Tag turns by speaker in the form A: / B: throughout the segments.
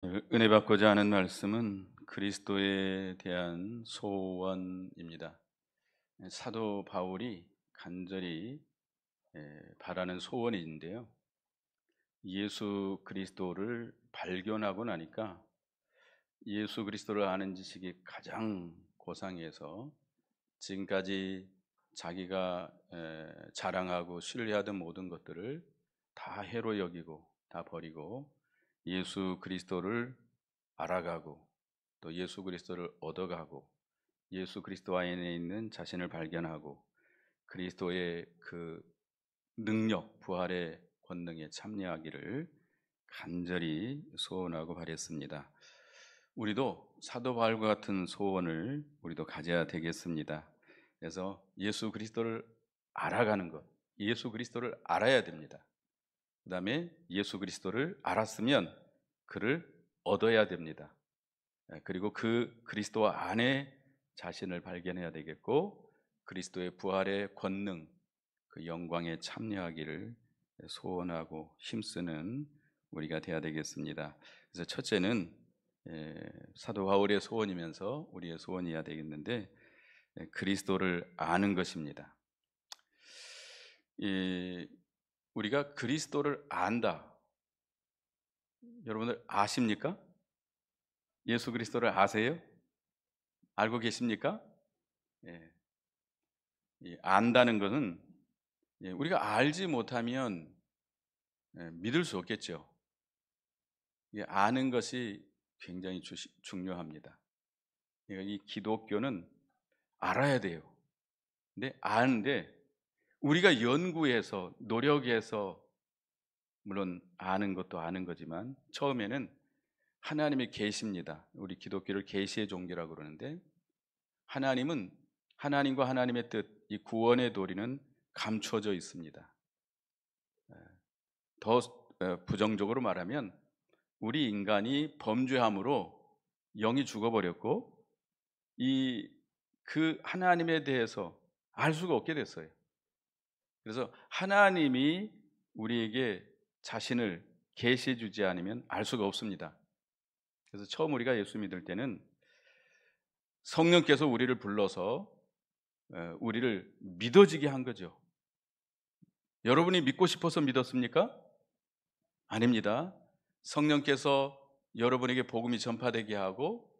A: 은혜 받고자 하는 말씀은 그리스도에 대한 소원입니다. 사도 바울이 간절히 바라는 소원인데요. 예수 그리스도를 발견하고 나니까 예수 그리스도를 아는 지식이 가장 고상해서 지금까지 자기가 자랑하고 신뢰하던 모든 것들을 다 해로 여기고 다 버리고 예수 그리스도를 알아가고 또 예수 그리스도를 얻어가고 예수 그리스도 안에 있는 자신을 발견하고 그리스도의 그 능력, 부활의 권능에 참여하기를 간절히 소원하고 바랬습니다. 우리도 사도 바울과 같은 소원을 우리도 가져야 되겠습니다. 그래서 예수 그리스도를 알아가는 것, 예수 그리스도를 알아야 됩니다. 그 다음에 예수 그리스도를 알았으면 그를 얻어야 됩니다. 그리고 그 그리스도 안에 자신을 발견해야 되겠고 그리스도의 부활의 권능, 그 영광에 참여하기를 소원하고 힘쓰는 우리가 되어야 되겠습니다. 그래서 첫째는 사도 바울의 소원이면서 우리의 소원이어야 되겠는데 그리스도를 아는 것입니다. 우리가 그리스도를 안다. 여러분들 아십니까? 예수 그리스도를 아세요? 알고 계십니까? 예. 안다는 것은 우리가 알지 못하면 믿을 수 없겠죠. 아는 것이 굉장히 중요합니다. 이 기독교는 알아야 돼요. 근데 아는데 우리가 연구해서 노력해서 물론 아는 것도 아는 거지만 처음에는 하나님의 계시입니다. 우리 기독교를 계시의 종교라고 그러는데 하나님은 하나님과 하나님의 뜻, 이 구원의 도리는 감춰져 있습니다. 더 부정적으로 말하면 우리 인간이 범죄함으로 영이 죽어버렸고 그 하나님에 대해서 알 수가 없게 됐어요. 그래서 하나님이 우리에게 자신을 계시해 주지 않으면 알 수가 없습니다. 그래서 처음 우리가 예수 믿을 때는 성령께서 우리를 불러서 우리를 믿어지게 한 거죠. 여러분이 믿고 싶어서 믿었습니까? 아닙니다. 성령께서 여러분에게 복음이 전파되게 하고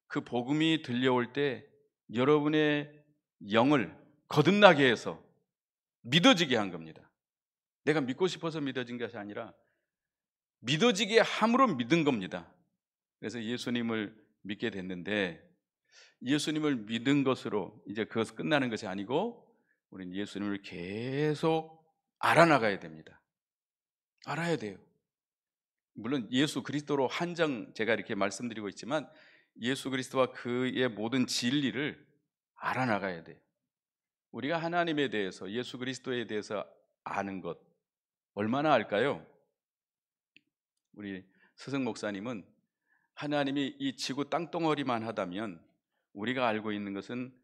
A: 그 복음이 들려올 때 여러분의 영을 거듭나게 해서 믿어지게 한 겁니다. 내가 믿고 싶어서 믿어진 것이 아니라 믿어지게 함으로 믿은 겁니다. 그래서 예수님을 믿게 됐는데 예수님을 믿은 것으로 이제 그것이 끝나는 것이 아니고 우리는 예수님을 계속 알아나가야 됩니다. 알아야 돼요. 물론 예수 그리스도로 한정 제가 이렇게 말씀드리고 있지만 예수 그리스도와 그의 모든 진리를 알아나가야 돼요. 우리가 하나님에 대해서 예수 그리스도에 대해서 아는 것 얼마나 알까요? 우리 스승 목사님은 하나님이 이 지구 땅덩어리만 하다면 우리가 알고 있는 것은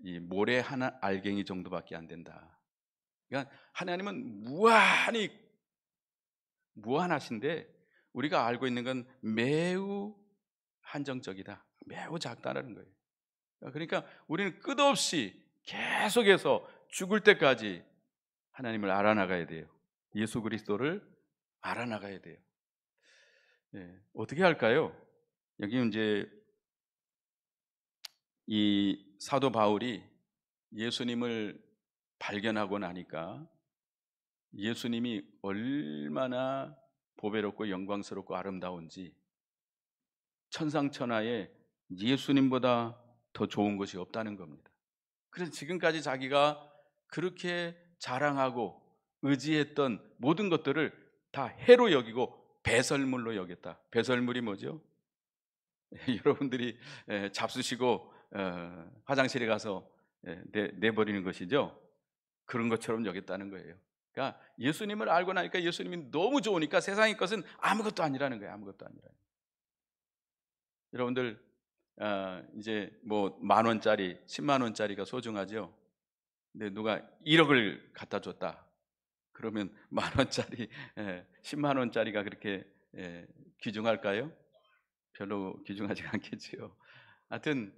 A: 이 모래 하나 알갱이 정도밖에 안 된다. 그러니까 하나님은 무한하신데 우리가 알고 있는 건 매우 한정적이다. 매우 작다는 거예요. 그러니까 우리는 끝없이 계속해서 죽을 때까지 하나님을 알아나가야 돼요. 예수 그리스도를 알아나가야 돼요. 어떻게 할까요? 여기 이제 이 사도 바울이 예수님을 발견하고 나니까 예수님이 얼마나 보배롭고 영광스럽고 아름다운지 천상천하에 예수님보다 더 좋은 것이 없다는 겁니다. 그래서 지금까지 자기가 그렇게 자랑하고 의지했던 모든 것들을 다 해로 여기고 배설물로 여겼다. 배설물이 뭐죠? 여러분들이 잡수시고 화장실에 가서 내버리는 것이죠. 그런 것처럼 여겼다는 거예요. 그러니까 예수님을 알고 나니까 예수님이 너무 좋으니까 세상의 것은 아무것도 아니라는 거예요. 아무것도 아니라는 거예요. 여러분들 이제 뭐 10,000원짜리, 100,000원짜리가 소중하죠. 근데 누가 1억을 갖다 줬다. 그러면 10,000원짜리, 100,000원짜리가 그렇게 귀중할까요? 별로 귀중하지 않겠지요. 하여튼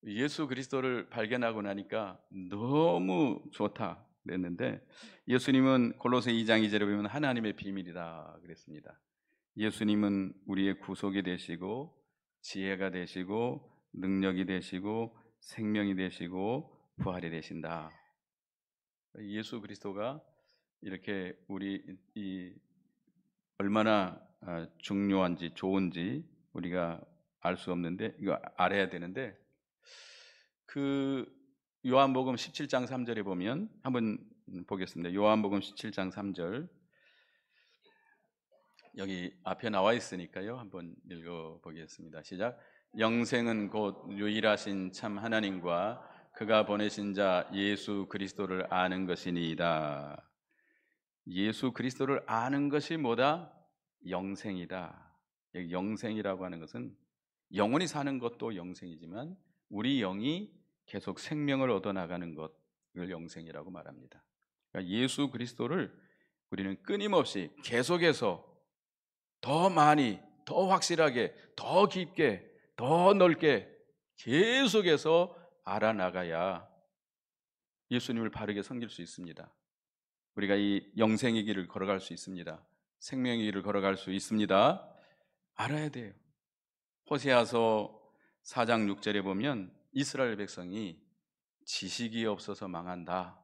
A: 예수 그리스도를 발견하고 나니까 너무 좋다 그랬는데, 예수님은 골로새 2장 2절에 보면 하나님의 비밀이다 그랬습니다. 예수님은 우리의 구속이 되시고 지혜가 되시고 능력이 되시고 생명이 되시고 부활이 되신다. 예수 그리스도가 이렇게 우리 이 얼마나 중요한지 좋은지 우리가 알 수 없는데, 이거 알아야 되는데, 그 요한복음 17장 3절에 보면 한번 보겠습니다. 요한복음 17장 3절, 여기 앞에 나와 있으니까요. 한번 읽어 보겠습니다. 시작. 영생은 곧 유일하신 참 하나님과 그가 보내신 자 예수 그리스도를 아는 것이니이다. 예수 그리스도를 아는 것이 뭐다? 영생이다. 영생이라고 하는 것은 영원히 사는 것도 영생이지만 우리 영이 계속 생명을 얻어나가는 것을 영생이라고 말합니다. 그러니까 예수 그리스도를 우리는 끊임없이 계속해서 더 많이, 더 확실하게, 더 깊게, 더 넓게 계속해서 알아나가야 예수님을 바르게 섬길 수 있습니다. 우리가 이 영생의 길을 걸어갈 수 있습니다. 생명의 길을 걸어갈 수 있습니다. 알아야 돼요. 호세아서 4장 6절에 보면 이스라엘 백성이 지식이 없어서 망한다.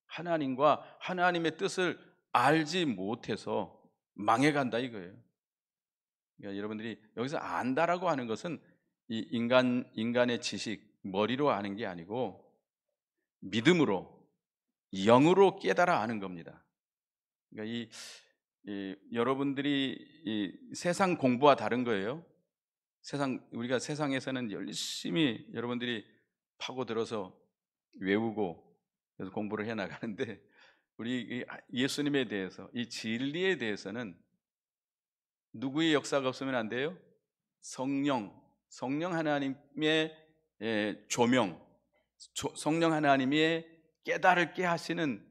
A: 하나님과 하나님의 뜻을 알지 못해서 망해간다 이거예요. 그러니까 여러분들이 여기서 안다라고 하는 것은 이 인간의 지식, 머리로 아는 게 아니고 믿음으로, 영으로 깨달아 아는 겁니다. 그러니까 여러분들이 이 세상 공부와 다른 거예요. 우리가 세상에서는 열심히 여러분들이 파고들어서 외우고 그래서 공부를 해 나가는데, 우리 예수님에 대해서, 이 진리에 대해서는 누구의 역사가 없으면 안 돼요? 성령 하나님의 조명, 성령 하나님의 깨달게 하시는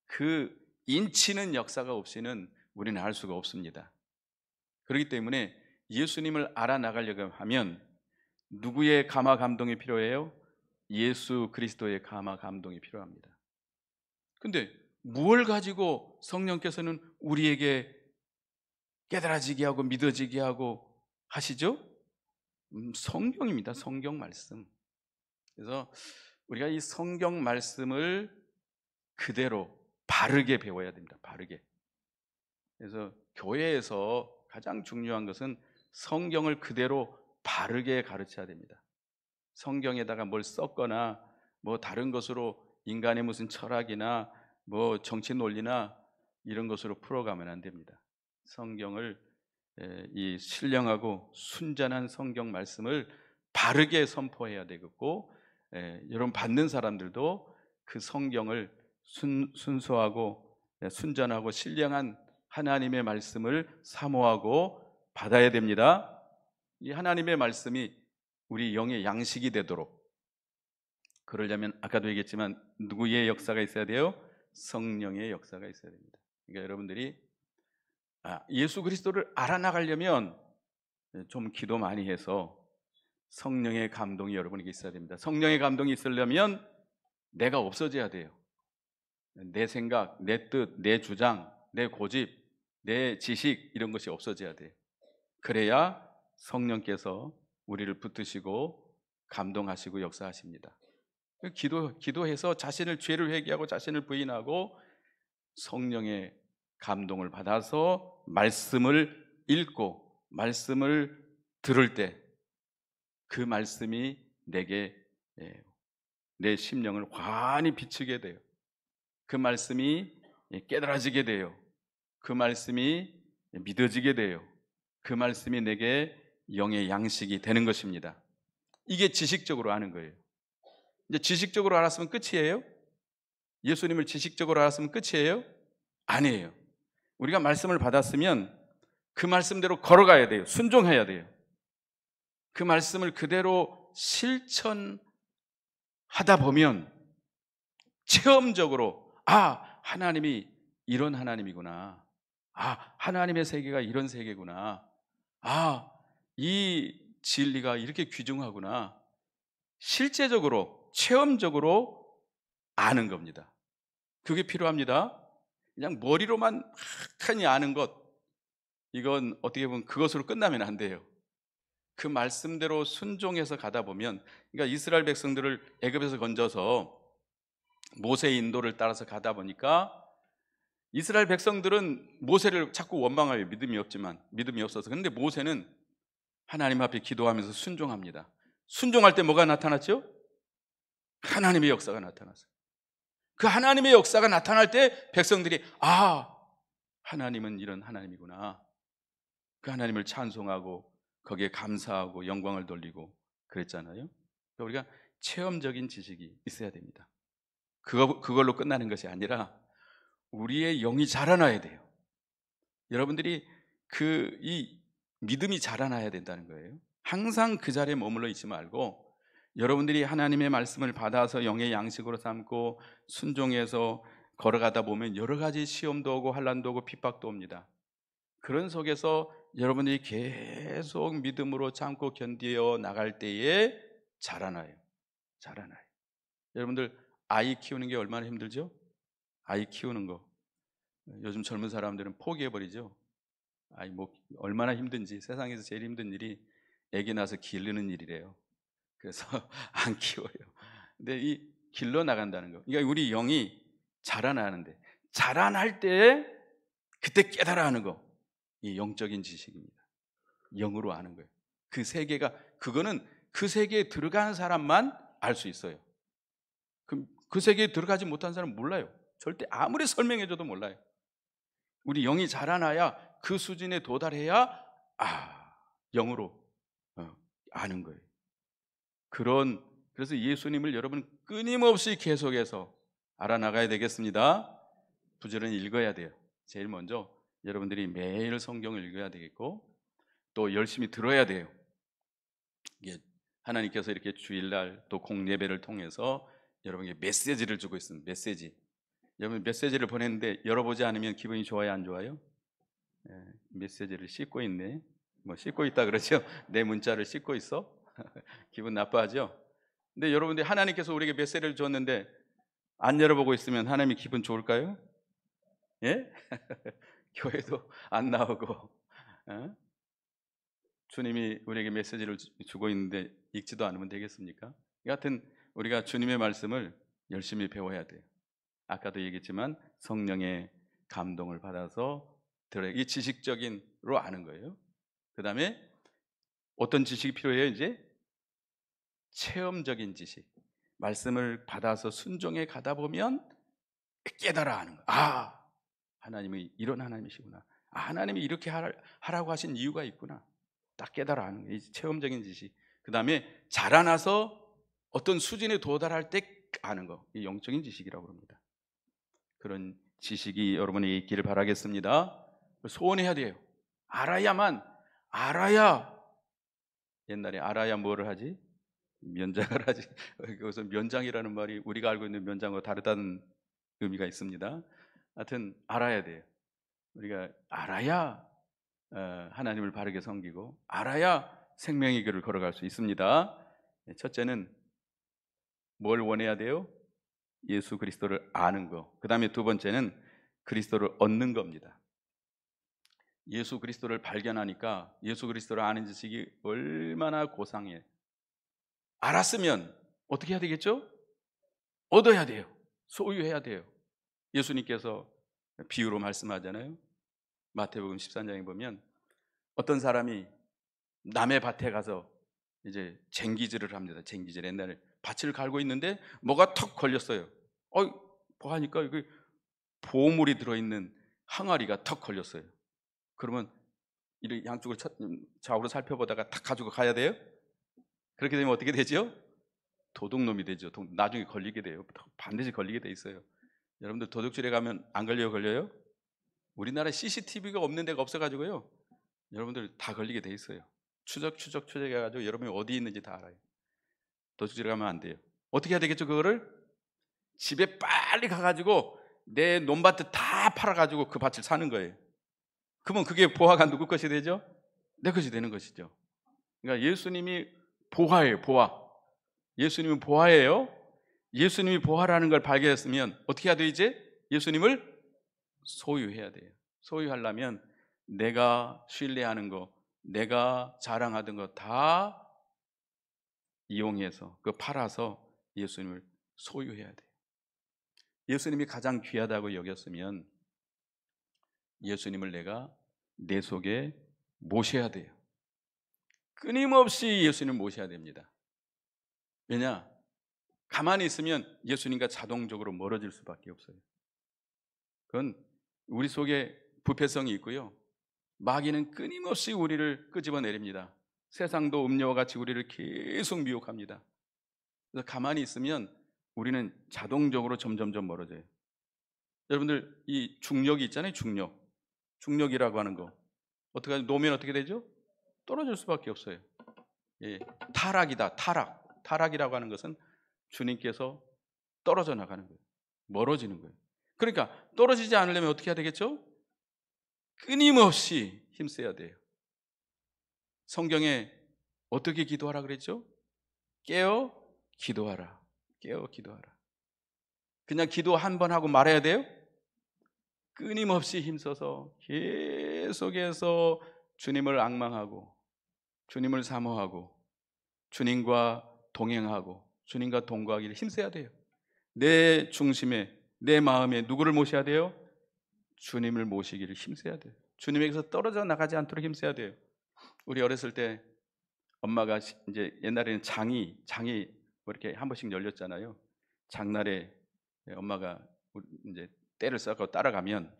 A: 그 인치는 역사가 없이는 우리는 알 수가 없습니다. 그렇기 때문에 예수님을 알아나가려고 하면 누구의 감화 감동이 필요해요? 예수 그리스도의 감화 감동이 필요합니다. 근데 무엇을 가지고 성령께서는 우리에게 깨달아지게 하고 믿어지게 하고 하시죠? 성경입니다. 성경 말씀. 그래서 우리가 이 성경 말씀을 그대로 바르게 배워야 됩니다. 바르게. 그래서 교회에서 가장 중요한 것은 성경을 그대로 바르게 가르쳐야 됩니다. 성경에다가 뭘 썼거나 뭐 다른 것으로 인간의 무슨 철학이나 뭐 정치 논리나 이런 것으로 풀어가면 안 됩니다. 성경을 이 신령하고 순전한 성경 말씀을 바르게 선포해야 되겠고, 여러분 받는 사람들도 그 성경을 순수하고 순전하고 신령한 하나님의 말씀을 사모하고 받아야 됩니다. 이 하나님의 말씀이 우리 영의 양식이 되도록, 그러려면 아까도 얘기했지만 누구의 역사가 있어야 돼요? 성령의 역사가 있어야 됩니다. 그러니까 여러분들이 예수 그리스도를 알아나가려면 좀 기도 많이 해서 성령의 감동이 여러분에게 있어야 됩니다. 성령의 감동이 있으려면 내가 없어져야 돼요. 내 생각, 내 뜻, 내 주장, 내 고집, 내 지식 이런 것이 없어져야 돼요. 그래야 성령께서 우리를 붙드시고 감동하시고 역사하십니다. 기도해서 자신을 죄를 회개하고 자신을 부인하고 성령의 감동을 받아서 말씀을 읽고 말씀을 들을 때 그 말씀이 내게 내 심령을 환히 비추게 돼요. 그 말씀이 깨달아지게 돼요. 그 말씀이 믿어지게 돼요. 그 말씀이 내게 영의 양식이 되는 것입니다. 이게 지식적으로 아는 거예요. 이제 지식적으로 알았으면 끝이에요? 예수님을 지식적으로 알았으면 끝이에요? 아니에요. 우리가 말씀을 받았으면 그 말씀대로 걸어가야 돼요. 순종해야 돼요. 그 말씀을 그대로 실천하다 보면 체험적으로 하나님이 이런 하나님이구나. 아, 하나님의 세계가 이런 세계구나. 아, 이 진리가 이렇게 귀중하구나. 실제적으로, 체험적으로 아는 겁니다. 그게 필요합니다. 그냥 머리로만 확하니 아는 것, 이건 어떻게 보면 그것으로 끝나면 안 돼요. 그 말씀대로 순종해서 가다 보면, 그러니까 이스라엘 백성들을 애굽에서 건져서 모세의 인도를 따라서 가다 보니까 이스라엘 백성들은 모세를 자꾸 원망해요. 믿음이 없어서. 그런데 모세는 하나님 앞에 기도하면서 순종합니다. 순종할 때 뭐가 나타났죠? 하나님의 역사가 나타났어요. 그 하나님의 역사가 나타날 때 백성들이 아, 하나님은 이런 하나님이구나. 그 하나님을 찬송하고 거기에 감사하고 영광을 돌리고 그랬잖아요. 그러니까 우리가 체험적인 지식이 있어야 됩니다. 그걸로 끝나는 것이 아니라 우리의 영이 자라나야 돼요. 여러분들이 이 믿음이 자라나야 된다는 거예요. 항상 그 자리에 머물러 있지 말고 여러분들이 하나님의 말씀을 받아서 영의 양식으로 삼고 순종해서 걸어가다 보면 여러 가지 시험도 오고 환난도 오고 핍박도 옵니다. 그런 속에서 여러분들이 계속 믿음으로 참고 견디어 나갈 때에 자라나요. 여러분들 아이 키우는 게 얼마나 힘들죠? 아이 키우는 거 요즘 젊은 사람들은 포기해버리죠. 아이 뭐 얼마나 힘든지, 세상에서 제일 힘든 일이 아기 낳아서 기르는 일이래요. 그래서 안 키워요. 근데 이 길러 나간다는 거, 그러니까 우리 영이 자라나는데, 자라날 때 그때 깨달아 하는 거, 이 영적인 지식입니다. 영으로 아는 거예요. 그 세계가, 그거는 그 세계에 들어가는 사람만 알 수 있어요. 그 세계에 들어가지 못한 사람은 몰라요. 절대 아무리 설명해줘도 몰라요. 우리 영이 자라나야, 그 수준에 도달해야 영으로 아는 거예요. 그래서 예수님을 여러분 끊임없이 계속해서 알아나가야 되겠습니다. 부지런히 읽어야 돼요. 제일 먼저 여러분들이 매일 성경을 읽어야 되겠고, 또 열심히 들어야 돼요. 이게 하나님께서 이렇게 주일날 또 공예배를 통해서 여러분에게 메시지를 주고 있습니다. 메시지. 여러분 메시지를 보냈는데 열어보지 않으면 기분이 좋아요, 안 좋아요? 메시지를 씻고 있네. 뭐 씻고 있다 그러죠. 내 문자를 씻고 있어. 기분 나빠하죠. 근데 여러분들, 하나님께서 우리에게 메시지를 줬는데 안 열어보고 있으면 하나님이 기분 좋을까요? 예? 교회도 안 나오고 주님이 우리에게 메시지를 주고 있는데 읽지도 않으면 되겠습니까? 여하튼 우리가 주님의 말씀을 열심히 배워야 돼요. 아까도 얘기했지만 성령의 감동을 받아서 들어요. 이 지식적인로 아는 거예요. 그 다음에 어떤 지식이 필요해요? 이제 체험적인 지식. 말씀을 받아서 순종해 가다 보면 깨달아 하는 거예요. 하나님이 이런 하나님이시구나. 하나님이 이렇게 하라고 하신 이유가 있구나. 딱 깨달아 하는 거예요. 이 체험적인 지식. 그 다음에 자라나서 어떤 수준에 도달할 때 아는 거, 이 영적인 지식이라고 합니다. 그런 지식이 여러분에게 있기를 바라겠습니다. 소원해야 돼요. 알아야 옛날에 알아야 뭐를 하지? 면장을 하지. 그래서 면장이라는 말이 우리가 알고 있는 면장과 다르다는 의미가 있습니다. 하여튼 알아야 돼요. 우리가 알아야 하나님을 바르게 섬기고, 알아야 생명의 길을 걸어갈 수 있습니다. 첫째는 뭘 원해야 돼요? 예수 그리스도를 아는 거. 그 다음에 두 번째는 그리스도를 얻는 겁니다. 예수 그리스도를 발견하니까, 예수 그리스도를 아는 지식이 얼마나 고상해. 알았으면 어떻게 해야 되겠죠? 얻어야 돼요. 소유해야 돼요. 예수님께서 비유로 말씀하잖아요. 마태복음 13장에 보면 어떤 사람이 남의 밭에 가서 이제 쟁기질을 합니다. 쟁기질. 옛날에 밭을 갈고 있는데 뭐가 턱 걸렸어요. 보니까 여기 보물이 들어있는 항아리가 턱 걸렸어요. 그러면 이렇게 양쪽을 좌우로 살펴보다가 탁 가지고 가야 돼요? 그렇게 되면 어떻게 되죠? 도둑놈이 되죠. 나중에 걸리게 돼요. 반드시 걸리게 돼 있어요. 여러분들 도둑질에 가면 안 걸려요? 우리나라에 CCTV가 없는 데가 없어가지고요, 여러분들 다 걸리게 돼 있어요. 추적해가지고 여러분이 어디 있는지 다 알아요. 도둑질에 가면 안 돼요. 어떻게 해야 되겠죠? 그거를 집에 빨리 가가지고 내 논밭을 다 팔아가지고 그 밭을 사는 거예요. 그러면 그게 보화가 누구 것이 되죠? 내 것이 되는 것이죠. 그러니까 예수님이 보화예요. 보화. 예수님은 보화예요. 예수님이 보화라는 걸 발견했으면 어떻게 해야 돼? 이제 예수님을 소유해야 돼요. 소유하려면 내가 신뢰하는 거, 내가 자랑하던 거 다 이용해서 그 팔아서 예수님을 소유해야 돼요. 예수님이 가장 귀하다고 여겼으면 예수님을 내가 내 속에 모셔야 돼요. 끊임없이 예수님을 모셔야 됩니다. 왜냐? 가만히 있으면 예수님과 자동적으로 멀어질 수밖에 없어요. 그건 우리 속에 부패성이 있고요, 마귀는 끊임없이 우리를 끄집어내립니다. 세상도 음료와 같이 우리를 계속 미혹합니다. 그래서 가만히 있으면 우리는 자동적으로 점점점 멀어져요. 여러분들 이 중력이 있잖아요. 중력이라고 하는 거 어떻게 하죠? 놓으면 어떻게 되죠? 떨어질 수밖에 없어요. 예, 타락이라고 하는 것은 주님께서 떨어져 나가는 거예요. 멀어지는 거예요. 그러니까 떨어지지 않으려면 어떻게 해야 되겠죠? 끊임없이 힘써야 돼요. 성경에 어떻게 기도하라 그랬죠? 깨어 기도하라. 깨어 기도하라. 그냥 기도 한 번 하고 말아야 돼요? 끊임없이 힘써서 계속해서 주님을 앙망하고 주님을 사모하고 주님과 동행하고 주님과 동거하기를 힘써야 돼요. 내 중심에, 내 마음에 누구를 모셔야 돼요? 주님을 모시기를 힘써야 돼요. 주님에게서 떨어져 나가지 않도록 힘써야 돼요. 우리 어렸을 때 엄마가 이제 옛날에는 장이 뭐 이렇게 한 번씩 열렸잖아요. 장날에 엄마가 이제 때를 쌓고 따라가면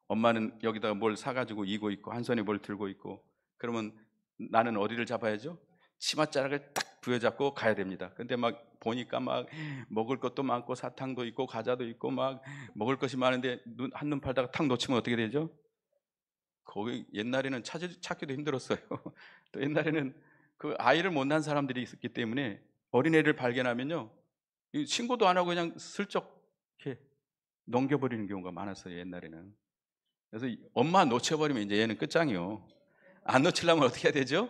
A: 엄마는 여기다가 뭘 사가지고 이고 있고 한 손에 뭘 들고 있고, 그러면 나는 어디를 잡아야죠? 치맛자락을 딱 부여잡고 가야 됩니다. 근데 막 보니까 막 먹을 것도 많고 사탕도 있고 과자도 있고 막 먹을 것이 많은데 한눈 팔다가 탁 놓치면 어떻게 되죠? 거기 옛날에는 찾기도 힘들었어요. 또 옛날에는 그 아이를 못 낳은 사람들이 있었기 때문에 어린애를 발견하면요, 신고도 안 하고 그냥 슬쩍 이렇게 넘겨버리는 경우가 많았어요, 옛날에는. 그래서 엄마 놓쳐버리면 이제 얘는 끝장이요. 안 놓치려면 어떻게 해야 되죠?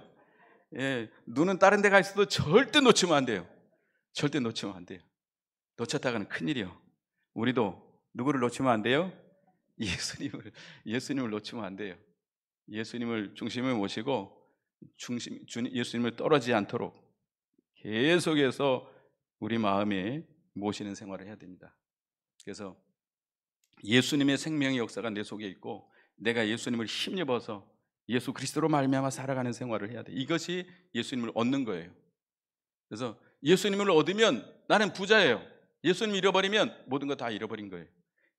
A: 예, 눈은 다른 데 가 있어도 절대 놓치면 안 돼요. 절대 놓치면 안 돼요. 놓쳤다가는 큰일이요. 우리도 누구를 놓치면 안 돼요? 예수님을 놓치면 안 돼요. 예수님을 중심에 모시고 예수님을 떨어지지 않도록 계속해서 우리 마음에 모시는 생활을 해야 됩니다. 그래서 예수님의 생명의 역사가 내 속에 있고 내가 예수님을 힘입어서 예수 그리스도로 말미암아 살아가는 생활을 해야 돼. 이것이 예수님을 얻는 거예요. 그래서 예수님을 얻으면 나는 부자예요. 예수님 잃어버리면 모든 거 다 잃어버린 거예요.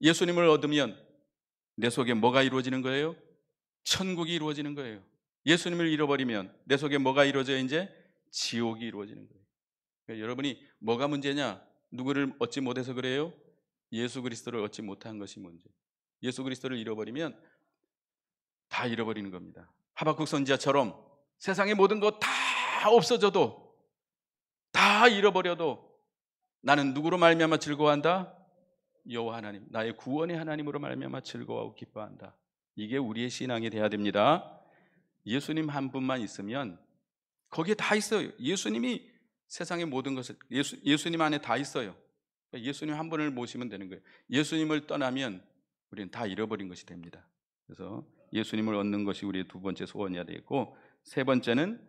A: 예수님을 얻으면 내 속에 뭐가 이루어지는 거예요? 천국이 이루어지는 거예요. 예수님을 잃어버리면 내 속에 뭐가 이루어져요? 이제 지옥이 이루어지는 거예요. 그러니까 여러분이 뭐가 문제냐? 누구를 얻지 못해서 그래요? 예수 그리스도를 얻지 못한 것이 문제. 예수 그리스도를 잃어버리면 다 잃어버리는 겁니다. 하박국 선지자처럼 세상의 모든 것 다 없어져도, 다 잃어버려도 나는 누구로 말미암아 즐거워한다? 여호와 하나님, 나의 구원의 하나님으로 말미암아 즐거워하고 기뻐한다. 이게 우리의 신앙이 돼야 됩니다. 예수님 한 분만 있으면 거기에 다 있어요. 예수님이 세상의 모든 것을 예수님 안에 다 있어요. 예수님 한 분을 모시면 되는 거예요. 예수님을 떠나면 우리는 다 잃어버린 것이 됩니다. 그래서 예수님을 얻는 것이 우리의 두 번째 소원이어야 되겠고, 세 번째는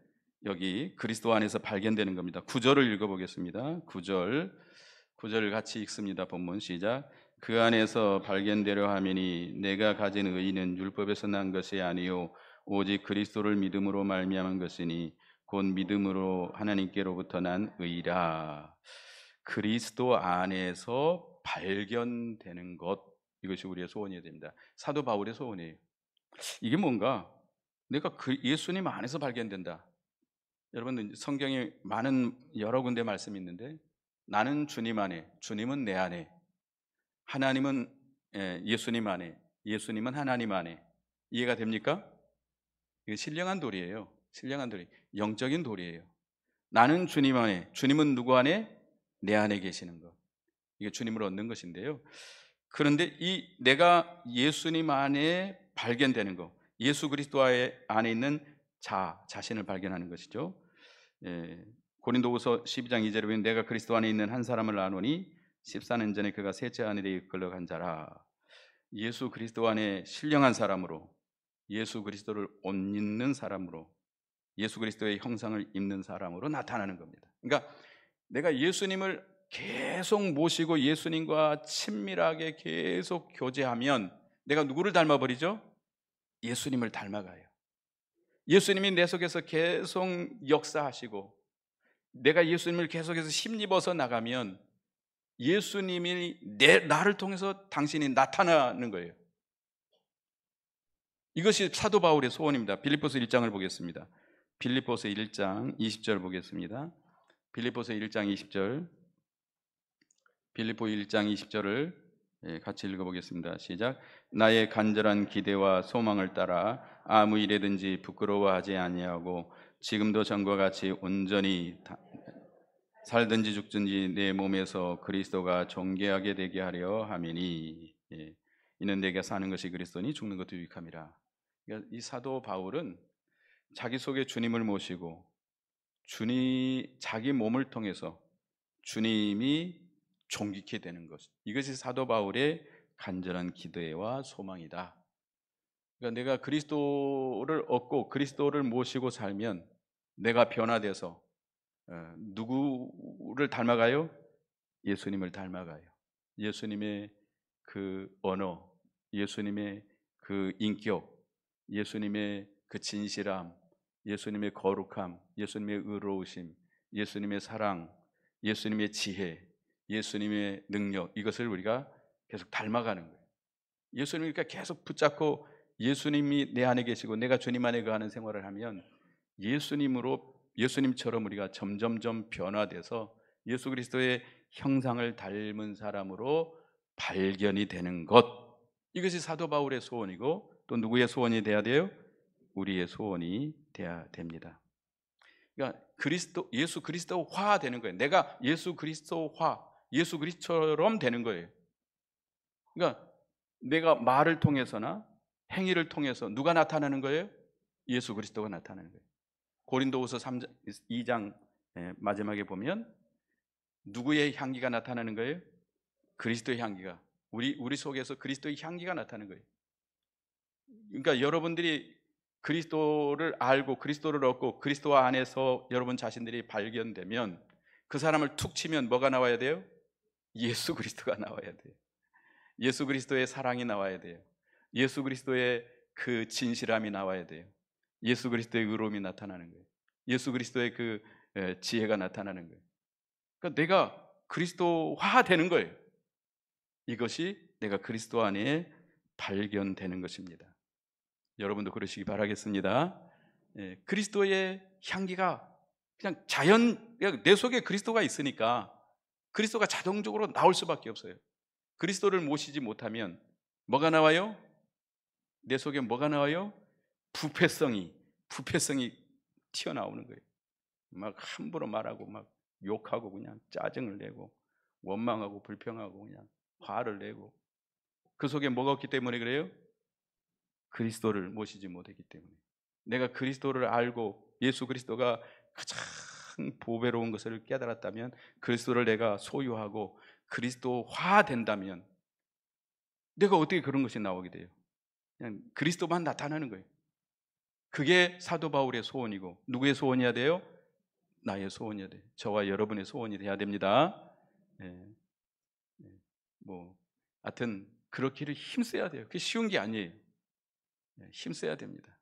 A: 여기 그리스도 안에서 발견되는 겁니다. 9절을 읽어보겠습니다. 9절을 같이 읽습니다. 본문 시작. 그 안에서 발견되려 하매니 내가 가진 의의는 율법에서 난 것이 아니요 오직 그리스도를 믿음으로 말미암은 것이니 곧 믿음으로 하나님께로부터 난 의라. 그리스도 안에서 발견되는 것, 이것이 우리의 소원이어야 됩니다. 사도 바울의 소원이에요. 이게 뭔가 내가 예수님 안에서 발견된다. 여러분 성경에 많은 여러 군데 말씀이 있는데 나는 주님 안에, 주님은 내 안에, 하나님은 예수님 안에, 예수님은 하나님 안에. 이해가 됩니까? 이게 신령한 도리예요. 신령한 도리, 영적인 도리예요. 나는 주님 안에, 주님은 누구 안에? 내 안에 계시는 것. 이게 주님을 얻는 것인데요. 그런데 이 내가 예수님 안에 발견되는 것, 예수 그리스도 안에 있는 자신을 발견하는 것이죠. 고린도후서 12장 2절에 보면 내가 그리스도 안에 있는 한 사람을 아노니 14년 전에 그가 셋째 하늘에 이끌려간 자라. 예수 그리스도 안에 신령한 사람으로, 예수 그리스도를 옷 입는 사람으로, 예수 그리스도의 형상을 입는 사람으로 나타나는 겁니다. 그러니까 내가 예수님을 계속 모시고 예수님과 친밀하게 계속 교제하면 내가 누구를 닮아버리죠? 예수님을 닮아가요. 예수님이 내 속에서 계속 역사하시고 내가 예수님을 계속해서 힘입어서 나가면 예수님이 나를 통해서 당신이 나타나는 거예요. 이것이 사도 바울의 소원입니다. 빌립보서 1장을 보겠습니다. 빌립보서 1장 20절 보겠습니다. 빌립보서 1장 20절, 빌립보 1장 20절을 같이 읽어보겠습니다. 시작. 나의 간절한 기대와 소망을 따라 아무 일에든지 부끄러워하지 아니하고 지금도 전과 같이 온전히 살든지 죽든지 내 몸에서 그리스도가 존귀하게 되게 하려 함이니 이는 내가 사는 것이 그리스도니 죽는 것도 유익함이라. 그러니까 이 사도 바울은 자기 속에 주님을 모시고 자기 몸을 통해서 주님이 존귀케 되는 것, 이것이 사도 바울의 간절한 기대와 소망이다. 그러니까 내가 그리스도를 얻고 그리스도를 모시고 살면 내가 변화돼서 누구를 닮아가요? 예수님을 닮아가요. 예수님의 그 언어, 예수님의 그 인격, 예수님의 그 진실함, 예수님의 거룩함, 예수님의 의로우심, 예수님의 사랑, 예수님의 지혜, 예수님의 능력, 이것을 우리가 계속 닮아가는 거예요. 예수님을 계속 붙잡고 예수님이 내 안에 계시고 내가 주님 안에 거하는 생활을 하면 예수님처럼 우리가 점점점 변화돼서 예수 그리스도의 형상을 닮은 사람으로 발견이 되는 것, 이것이 사도 바울의 소원이고 또 누구의 소원이 돼야 돼요? 우리의 소원이 돼야 됩니다. 그러니까 예수 그리스도화 되는 거예요. 내가 예수 그리스도화, 예수 그리스도처럼 되는 거예요. 그러니까 내가 말을 통해서나 행위를 통해서 누가 나타나는 거예요? 예수 그리스도가 나타나는 거예요. 고린도후서 2장 마지막에 보면 누구의 향기가 나타나는 거예요? 그리스도의 향기가, 우리 속에서 그리스도의 향기가 나타나는 거예요. 그러니까 여러분들이 그리스도를 알고 그리스도를 얻고 그리스도 안에서 여러분 자신들이 발견되면 그 사람을 툭 치면 뭐가 나와야 돼요? 예수 그리스도가 나와야 돼요. 예수 그리스도의 사랑이 나와야 돼요. 예수 그리스도의 그 진실함이 나와야 돼요. 예수 그리스도의 의로움이 나타나는 거예요. 예수 그리스도의 그 지혜가 나타나는 거예요. 그러니까 내가 그리스도화 되는 거예요. 이것이 내가 그리스도 안에 발견되는 것입니다. 여러분도 그러시기 바라겠습니다. 그리스도의 향기가 그냥 내 속에 그리스도가 있으니까 그리스도가 자동적으로 나올 수밖에 없어요. 그리스도를 모시지 못하면 뭐가 나와요? 내 속에 뭐가 나와요? 부패성이 튀어나오는 거예요. 막 함부로 말하고 막 욕하고 그냥 짜증을 내고 원망하고 불평하고 그냥 화를 내고, 그 속에 뭐가 없기 때문에 그래요? 그리스도를 모시지 못했기 때문에. 내가 그리스도를 알고 예수 그리스도가 가장 보배로운 것을 깨달았다면, 그리스도를 내가 소유하고 그리스도화 된다면 내가 어떻게 그런 것이 나오게 돼요? 그냥 그리스도만 나타나는 거예요. 그게 사도 바울의 소원이고 누구의 소원이어야 돼요? 나의 소원이어야 돼요. 저와 여러분의 소원이 돼야 됩니다. 하여튼 그렇기를 힘써야 돼요. 그게 쉬운 게 아니에요. 힘써야 됩니다.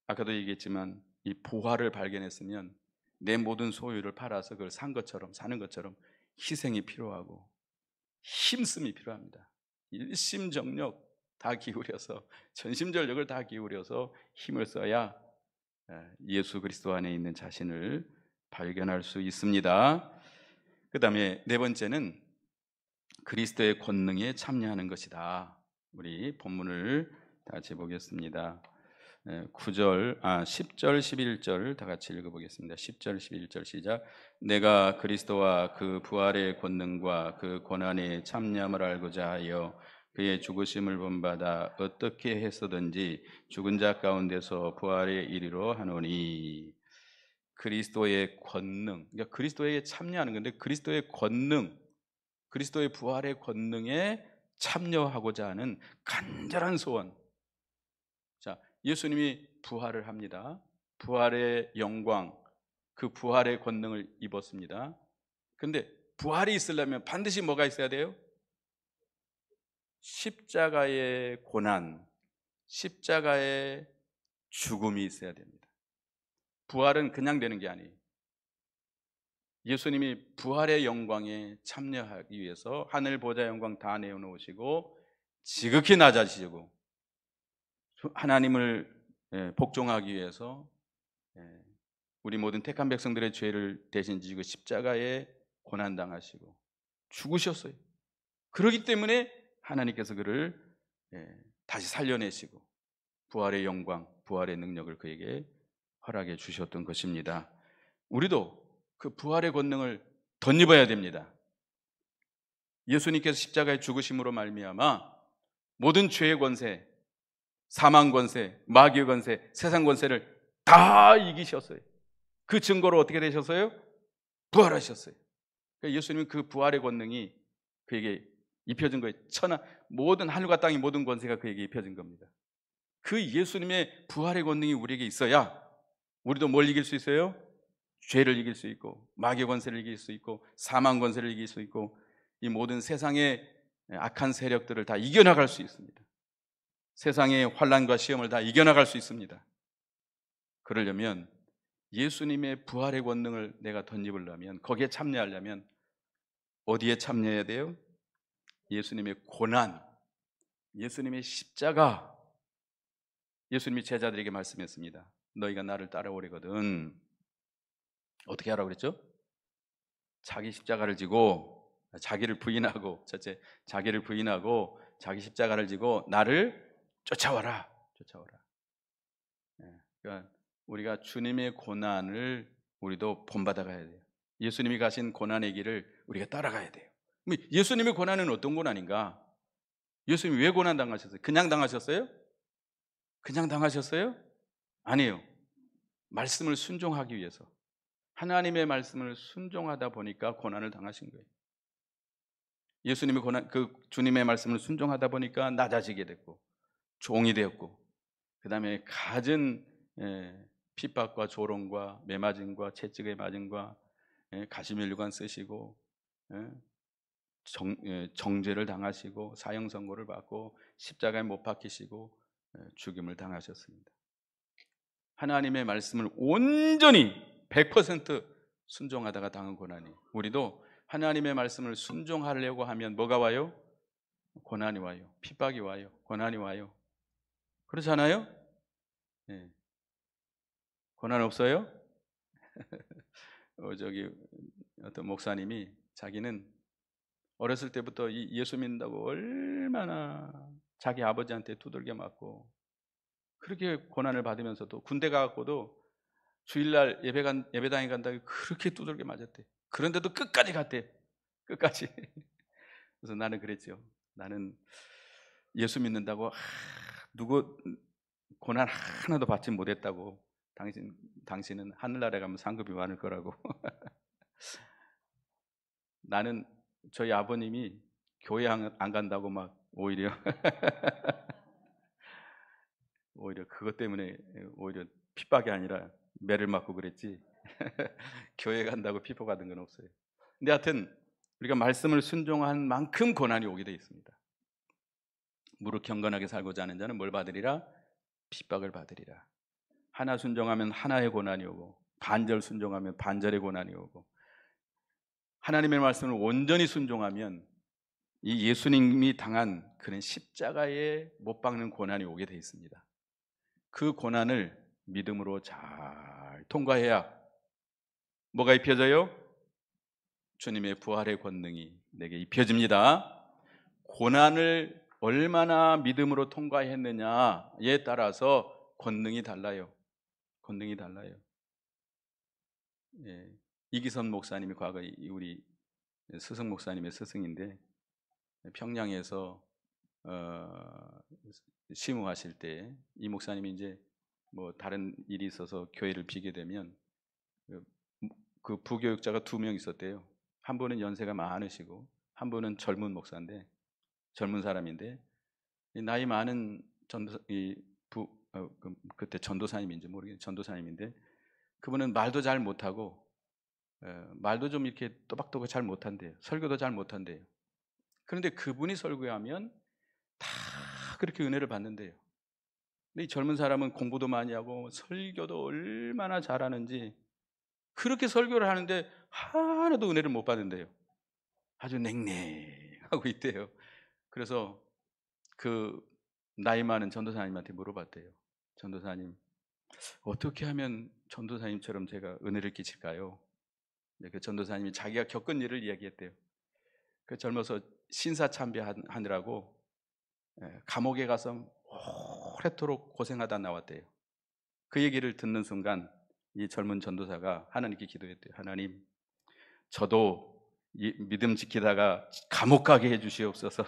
A: 아까도 얘기했지만 이 보화를 발견했으면 내 모든 소유를 팔아서 그걸 사는 것처럼 희생이 필요하고 힘씀이 필요합니다. 일심정력 다 기울여서, 전심전력을 다 기울여서 힘을 써야 예수 그리스도 안에 있는 자신을 발견할 수 있습니다. 그 다음에 네 번째는 그리스도의 권능에 참여하는 것이다. 우리 본문을 다 같이 보겠습니다. 10절, 11절 다 같이 읽어보겠습니다. 10절, 11절 시작. 내가 그리스도와 그 부활의 권능과 그 고난에 참여함을 알고자 하여 그의 죽으심을 본받아 어떻게 해서든지 죽은 자 가운데서 부활에 이르러 하노니. 그리스도의 권능, 그러니까 그리스도에게 참여하는 건데, 그리스도의 권능, 그리스도의 부활의 권능에 참여하고자 하는 간절한 소원. 자, 예수님이 부활을 합니다. 부활의 영광, 그 부활의 권능을 입었습니다. 근데 부활이 있으려면 반드시 뭐가 있어야 돼요? 십자가의 고난, 십자가의 죽음이 있어야 됩니다. 부활은 그냥 되는 게 아니에요. 예수님이 부활의 영광에 참여하기 위해서 하늘 보좌 영광 다 내어놓으시고 지극히 낮아지시고 하나님을 복종하기 위해서 우리 모든 택한 백성들의 죄를 대신 지고 십자가에 고난당하시고 죽으셨어요. 그렇기 때문에 하나님께서 그를 다시 살려내시고 부활의 영광, 부활의 능력을 그에게 허락해 주셨던 것입니다. 우리도 그 부활의 권능을 덧입어야 됩니다. 예수님께서 십자가의 죽으심으로 말미암아 모든 죄의 권세, 사망 권세, 마귀의 권세, 세상 권세를 다 이기셨어요. 그 증거로 어떻게 되셨어요? 부활하셨어요. 그러니까 예수님은 그 부활의 권능이 그에게 입혀진 거예요. 모든 하늘과 땅의 모든 권세가 그에게 입혀진 겁니다. 그 예수님의 부활의 권능이 우리에게 있어야 우리도 뭘 이길 수 있어요? 죄를 이길 수 있고 마귀의 권세를 이길 수 있고 사망 권세를 이길 수 있고 이 모든 세상의 악한 세력들을 다 이겨나갈 수 있습니다. 세상의 환난과 시험을 다 이겨나갈 수 있습니다. 그러려면 예수님의 부활의 권능을 내가 덧입으려면, 거기에 참여하려면 어디에 참여해야 돼요? 예수님의 고난, 예수님의 십자가. 예수님이 제자들에게 말씀했습니다. 너희가 나를 따라오려거든 어떻게 하라고 그랬죠? 자기 십자가를 지고, 자기를 부인하고, 첫째 자기를 부인하고 자기 십자가를 지고 나를 쫓아와라. 그러니까 우리가 주님의 고난을 우리도 본받아 가야 돼요. 예수님이 가신 고난의 길을 우리가 따라가야 돼요. 예수님의 고난은 어떤 고난인가? 예수님이 왜 고난 당하셨어요? 그냥 당하셨어요? 그냥 당하셨어요? 아니에요. 말씀을 순종하기 위해서, 하나님의 말씀을 순종하다 보니까 고난을 당하신 거예요. 예수님의 주님의 말씀을 순종하다 보니까 낮아지게 됐고 종이 되었고, 그 다음에 갖은 핍박과 조롱과 매맞음과 채찍의 맞음과 가시면류관 쓰시고 정죄를 당하시고 사형 선고를 받고 십자가에 못 박히시고 죽임을 당하셨습니다. 하나님의 말씀을 온전히 100% 순종하다가 당한 고난이, 우리도 하나님의 말씀을 순종하려고 하면 뭐가 와요? 고난이 와요. 핍박이 와요. 고난이 와요. 그렇잖아요? 네. 고난 없어요? 저기 어떤 목사님이 자기는 어렸을 때부터 예수 믿는다고 얼마나 자기 아버지한테 두들겨 맞고 그렇게 고난을 받으면서도 군대 가갖고도 주일날 예배당에 간다고 그렇게 두들겨 맞았대. 그런데도 끝까지 갔대. 끝까지. 그래서 나는 그랬죠. 나는 예수 믿는다고 누구 고난 하나도 받지 못했다고. 당신은 하늘나라에 가면 상급이 많을 거라고. 나는 저희 아버님이 교회 안 간다고 막 오히려 그것 때문에 오히려 핍박이 아니라 매를 맞고 그랬지. 교회 간다고 핍박 받은 건 없어요. 근데 하여튼 우리가 말씀을 순종한 만큼 고난이 오게 되어 있습니다. 무릇 경건하게 살고자 하는 자는 뭘 받으리라? 핍박을 받으리라. 하나 순종하면 하나의 고난이 오고 반절 순종하면 반절의 고난이 오고, 하나님의 말씀을 온전히 순종하면 이 예수님이 당한 그런 십자가에 못 박는 고난이 오게 되어 있습니다. 그 고난을 믿음으로 잘 통과해야 뭐가 입혀져요? 주님의 부활의 권능이 내게 입혀집니다. 고난을 얼마나 믿음으로 통과했느냐에 따라서 권능이 달라요. 권능이 달라요. 이기선 목사님이 과거에 우리 스승 목사님의 스승인데 평양에서 어, 심우하실 때 이 목사님이 이제 뭐 다른 일이 있어서 교회를 비게 되면 그, 그 부교육자가 두 명 있었대요. 한 분은 연세가 많으시고 한 분은 젊은 목사인데 젊은 사람인데 이 나이 많은 전도 그때 전도사님인지 모르겠는데 전도사님인데 그분은 말도 잘 못하고 말도 좀 이렇게 또박또박 잘 못한대요. 설교도 잘 못한대요. 그런데 그분이 설교하면 다 그렇게 은혜를 받는데요. 근데 이 젊은 사람은 공부도 많이 하고 설교도 얼마나 잘하는지 그렇게 설교를 하는데 하나도 은혜를 못 받는데요. 아주 냉랭하고 있대요. 그래서 그 나이 많은 전도사님한테 물어봤대요. 전도사님, 어떻게 하면 전도사님처럼 제가 은혜를 끼칠까요? 그 전도사님이 자기가 겪은 일을 이야기했대요. 그 젊어서 신사참배하느라고 감옥에 가서 오래도록 고생하다 나왔대요. 그 얘기를 듣는 순간 이 젊은 전도사가 하나님께 기도했대요. 하나님, 저도 이 믿음 지키다가 감옥 가게 해주시옵소서.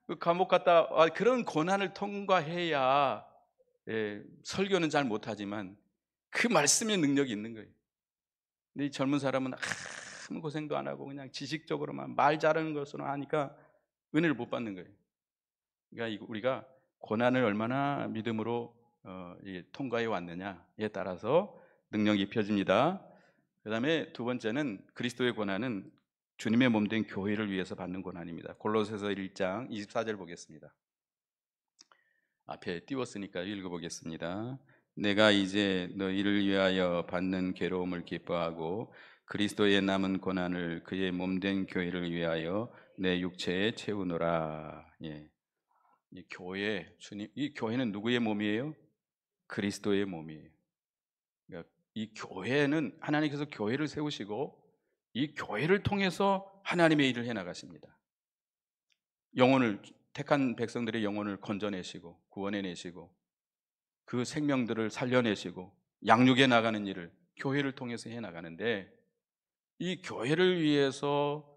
A: 그 감옥 갔다 그런 고난을 통과해야 설교는 잘 못하지만 그 말씀의 능력이 있는 거예요. 근데 이 젊은 사람은 아무 고생도 안 하고 그냥 지식적으로만 말 잘하는 것으로 하니까 은혜를 못 받는 거예요. 그러니까 우리가 고난을 얼마나 믿음으로 통과해 왔느냐에 따라서 능력이 입혀집니다. 그 다음에 두 번째는 그리스도의 고난은 주님의 몸 된 교회를 위해서 받는 고난입니다. 골로새서 1장 24절 보겠습니다. 앞에 띄웠으니까 읽어보겠습니다. 내가 이제 너희를 위하여 받는 괴로움을 기뻐하고 그리스도의 남은 고난을 그의 몸 된 교회를 위하여 내 육체에 채우노라. 예. 이 교회, 주님, 이 교회는 누구의 몸이에요? 그리스도의 몸이에요. 그러니까 이 교회는 하나님께서 교회를 세우시고 이 교회를 통해서 하나님의 일을 해 나가십니다. 영혼을 택한 백성들의 영혼을 건져내시고 구원해 내시고 그 생명들을 살려내시고 양육해 나가는 일을 교회를 통해서 해 나가는데 이 교회를 위해서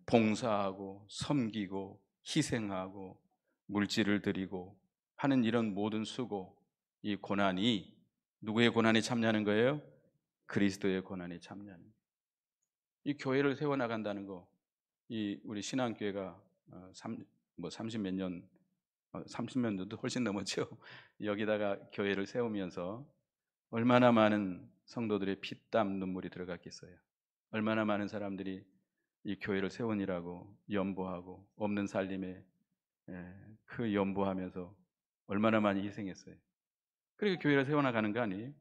A: 봉사하고 섬기고 희생하고 물질을 드리고 하는 이런 모든 수고, 이 고난이 누구의 고난에 참여하는 거예요? 그리스도의 고난에 참여하는 거예요. 이 교회를 세워나간다는 거, 이 우리 신앙교회가 30몇 년, 30년도 훨씬 넘었죠. 여기다가 교회를 세우면서 얼마나 많은 성도들의 피땀 눈물이 들어갔겠어요. 얼마나 많은 사람들이 이 교회를 세우느라고 연보하고 없는 살림에 그 연보하면서 얼마나 많이 희생했어요. 그렇게 교회를 세워나가는 거 아니에요?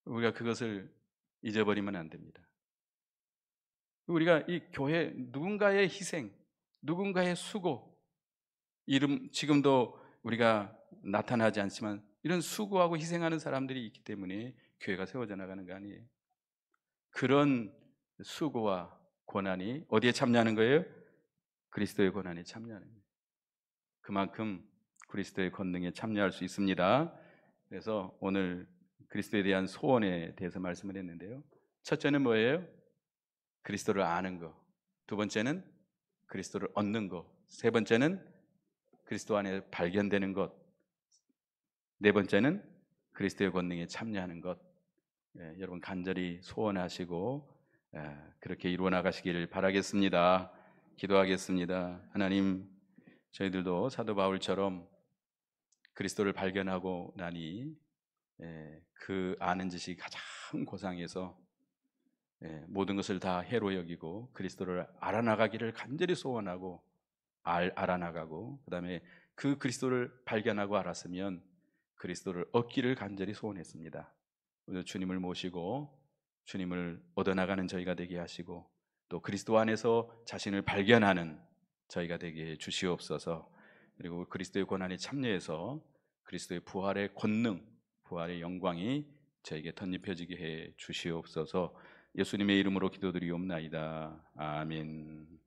A: 우리가 그것을 잊어버리면 안 됩니다. 우리가 이 교회 누군가의 희생, 누군가의 수고, 지금도 우리가 나타나지 않지만 이런 수고하고 희생하는 사람들이 있기 때문에 교회가 세워져 나가는 거 아니에요? 그런 수고와 고난이 어디에 참여하는 거예요? 그리스도의 고난에 참여하는 거예요. 그만큼 그리스도의 권능에 참여할 수 있습니다. 그래서 오늘 그리스도에 대한 소원에 대해서 말씀을 했는데요. 첫째는 뭐예요? 그리스도를 아는 것. 두 번째는 그리스도를 얻는 것. 세 번째는 그리스도 안에 발견되는 것. 네 번째는 그리스도의 권능에 참여하는 것. 여러분 간절히 소원하시고 그렇게 이루어 나가시기를 바라겠습니다. 기도하겠습니다. 하나님, 저희들도 사도 바울처럼 그리스도를 발견하고 나니 그 아는 짓이 가장 고상해서 모든 것을 다 해로 여기고 그리스도를 알아나가기를 간절히 소원하고 알아나가고 그다음에 그 그리스도를 발견하고 알았으면 그리스도를 얻기를 간절히 소원했습니다. 오늘 주님을 모시고 주님을 얻어나가는 저희가 되게 하시고 또 그리스도 안에서 자신을 발견하는 저희가 되게 해 주시옵소서. 그리고 그리스도의 고난에 참여해서 그리스도의 부활의 권능, 부활의 영광이 저에게 덧입혀지게 해 주시옵소서. 예수님의 이름으로 기도드리옵나이다. 아멘.